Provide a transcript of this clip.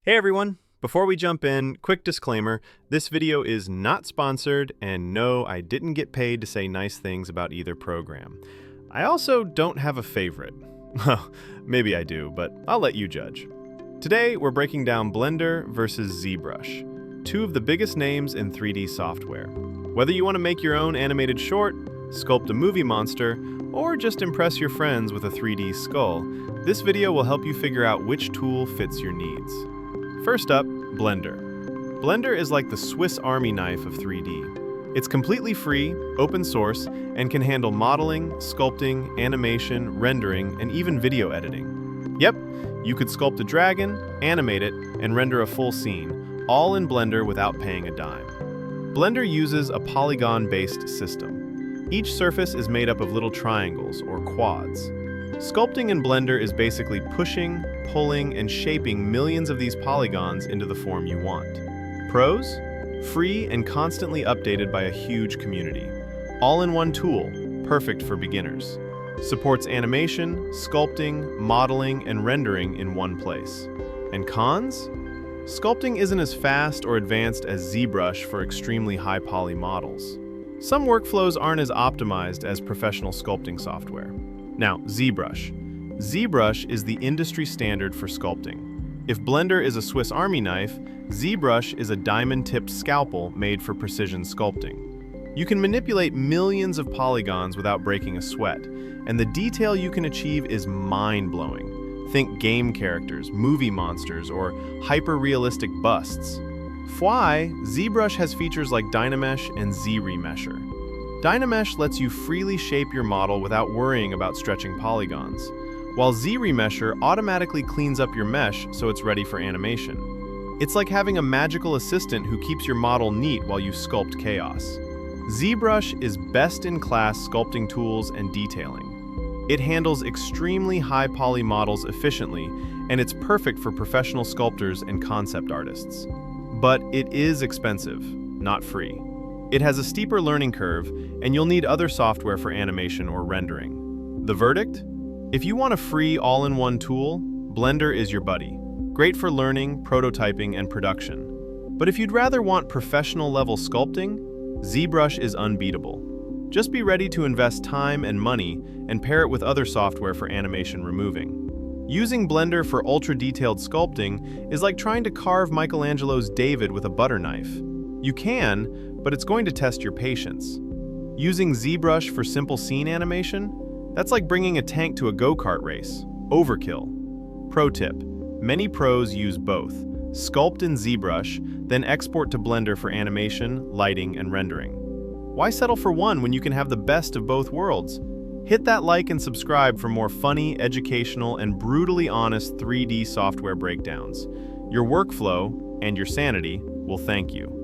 Hey everyone! Before we jump in, quick disclaimer, this video is not sponsored, and no, I didn't get paid to say nice things about either program. I also don't have a favorite. Well, maybe I do, but I'll let you judge. Today, we're breaking down Blender versus ZBrush, two of the biggest names in 3D software. Whether you want to make your own animated short, sculpt a movie monster, or just impress your friends with a 3D skull, this video will help you figure out which tool fits your needs. First up, Blender. Blender is like the Swiss Army knife of 3D. It's completely free, open source, and can handle modeling, sculpting, animation, rendering, and even video editing. Yep, you could sculpt a dragon, animate it, and render a full scene, all in Blender without paying a dime. Blender uses a polygon-based system. Each surface is made up of little triangles, or quads. Sculpting in Blender is basically pushing, pulling, and shaping millions of these polygons into the form you want. Pros? Free and constantly updated by a huge community. All in one tool, perfect for beginners. Supports animation, sculpting, modeling, and rendering in one place. And cons? Sculpting isn't as fast or advanced as ZBrush for extremely high poly models. Some workflows aren't as optimized as professional sculpting software. Now, ZBrush. ZBrush is the industry standard for sculpting. If Blender is a Swiss Army knife, ZBrush is a diamond-tipped scalpel made for precision sculpting. You can manipulate millions of polygons without breaking a sweat, and the detail you can achieve is mind-blowing. Think game characters, movie monsters, or hyper-realistic busts. Why? ZBrush has features like Dynamesh and ZRemesher. Dynamesh lets you freely shape your model without worrying about stretching polygons, while ZRemesher automatically cleans up your mesh so it's ready for animation. It's like having a magical assistant who keeps your model neat while you sculpt chaos. ZBrush is best-in-class sculpting tools and detailing. It handles extremely high poly models efficiently, and it's perfect for professional sculptors and concept artists. But it is expensive, not free. It has a steeper learning curve, and you'll need other software for animation or rendering. The verdict? If you want a free all-in-one tool, Blender is your buddy. Great for learning, prototyping, and production. But if you'd rather want professional-level sculpting, ZBrush is unbeatable. Just be ready to invest time and money and pair it with other software for animation removing. Using Blender for ultra-detailed sculpting is like trying to carve Michelangelo's David with a butter knife. You can, but it's going to test your patience. Using ZBrush for simple scene animation? That's like bringing a tank to a go-kart race. Overkill. Pro tip: many pros use both. Sculpt in ZBrush, then export to Blender for animation, lighting, and rendering. Why settle for one when you can have the best of both worlds? Hit that like and subscribe for more funny, educational, and brutally honest 3D software breakdowns. Your workflow, and your sanity, will thank you.